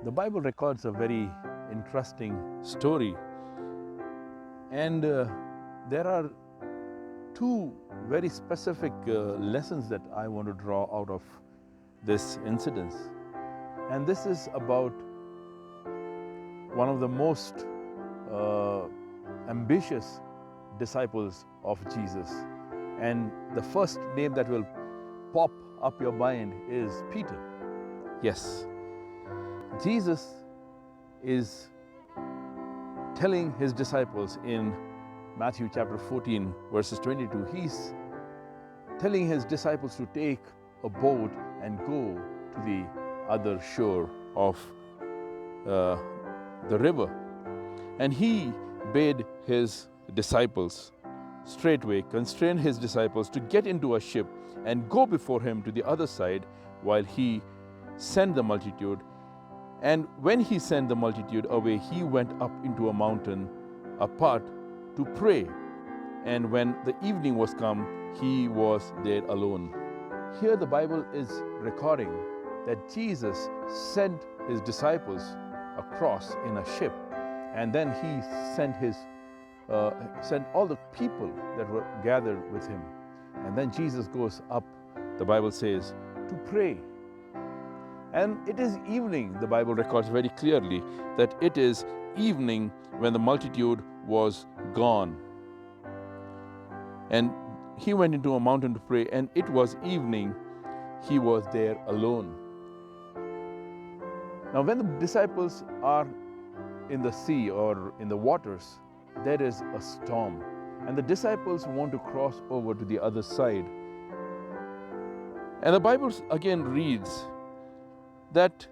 The Bible records a very interesting story, and there are two very specific lessons that I want to draw out of this incident. And this is about one of the most ambitious disciples of Jesus. And the first name that will pop up your mind is Peter. Yes, Jesus is telling his disciples in Matthew chapter 14 verses 22, he's telling his disciples to take a boat and go to the other shore of the river. And he bade his disciples straightway constrain his disciples to get into a ship and go before him to the other side while he sent the multitude. And when he sent the multitude away, he went up into a mountain apart to pray. And when the evening was come, he was there alone. Here the Bible is recording that Jesus sent his disciples across in a ship, and then he sent all the people that were gathered with him. And then Jesus goes up, the Bible says, to pray. And it is evening, the Bible records very clearly that it is evening when the multitude was gone. And he went into a mountain to pray, and it was evening, he was there alone. Now, when the disciples are in the sea or in the waters, there is a storm, and the disciples want to cross over to the other side. And the Bible again reads that,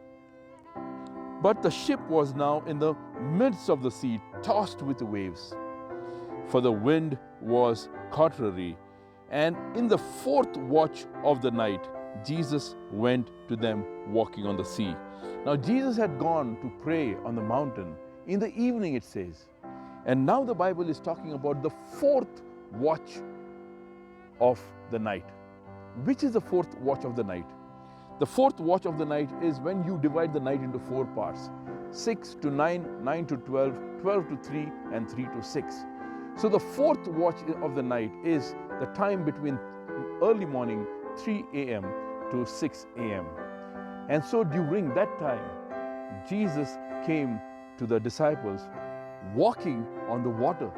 but the ship was now in the midst of the sea, tossed with the waves, for the wind was contrary. And in the fourth watch of the night, Jesus went to them walking on the sea. Now, Jesus had gone to pray on the mountain in the evening, it says. And now the Bible is talking about the fourth watch of the night. Which is the fourth watch of the night? The fourth watch of the night is when you divide the night into four parts: 6 to 9, 9 to 12, 12 to 3, and 3 to 6. So the fourth watch of the night is the time between early morning 3 a.m. to 6 a.m. And so during that time, Jesus came to the disciples walking on the water.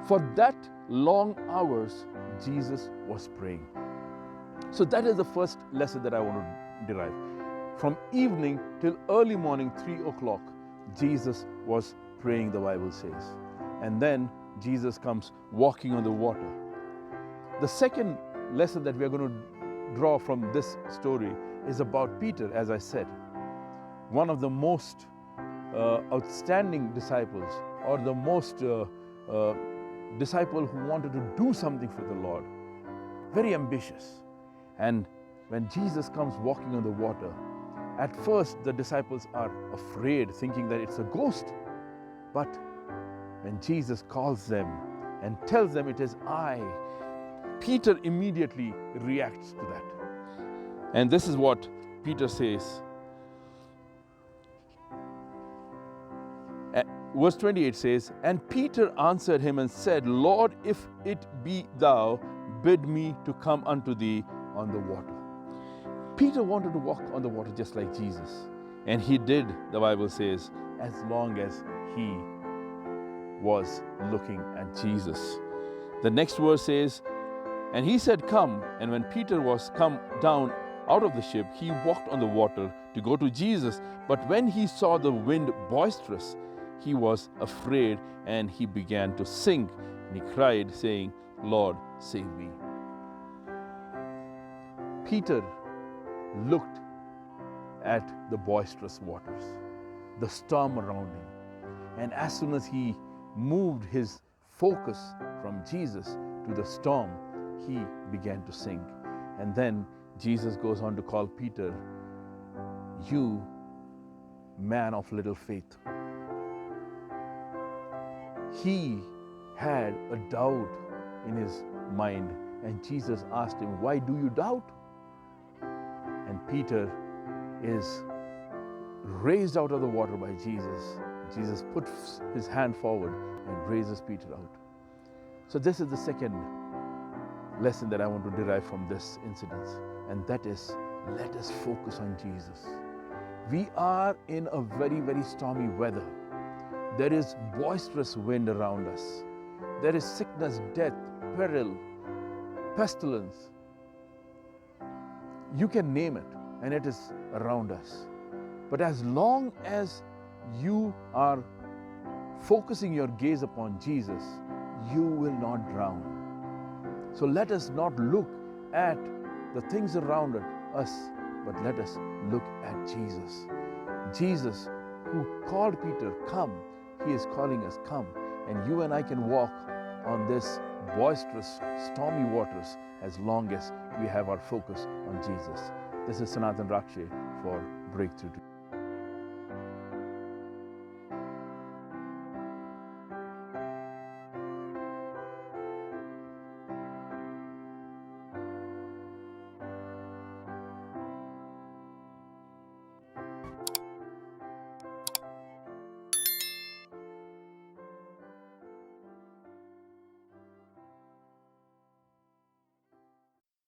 For that long hours, Jesus was praying. So that is the first lesson that I want to derive. From evening till early morning, 3 o'clock, Jesus was praying, the Bible says. And then Jesus comes walking on the water. The second lesson that we are going to draw from this story is about Peter, as I said. One of the most outstanding disciples, or the most disciple who wanted to do something for the Lord. Very ambitious. And when Jesus comes walking on the water, at first the disciples are afraid, thinking that it's a ghost. But when Jesus calls them and tells them it is I, Peter immediately reacts to that. And this is what Peter says. Verse 28 says, and Peter answered him and said, Lord, if it be thou, bid me to come unto thee on the water. Peter wanted to walk on the water just like Jesus. And he did, the Bible says, as long as he was looking at Jesus. The next verse says, and he said, come. And when Peter was come down out of the ship, he walked on the water to go to Jesus. But when he saw the wind boisterous, he was afraid, and he began to sink. And he cried, saying, Lord, save me. Peter looked at the boisterous waters, the storm around him. And as soon as he moved his focus from Jesus to the storm, he began to sink. And then Jesus goes on to call Peter, you man of little faith. He had a doubt in his mind, and Jesus asked him, why do you doubt? And Peter is raised out of the water by Jesus. Jesus put his hand forward and raises Peter out. So this is the second lesson that I want to derive from this incident, and that is, let us focus on Jesus. We are in a very, very stormy weather. There is boisterous wind around us. There is sickness, death, peril, pestilence. You can name it, and it is around us. But as long as you are focusing your gaze upon Jesus, you will not drown. So let us not look at the things around us, but let us look at Jesus. Jesus, who called Peter, come, he is calling us, come. And you and I can walk on this boisterous, stormy waters as long as we have our focus on Jesus. This is Sanatan Rakshe for Breakthrough.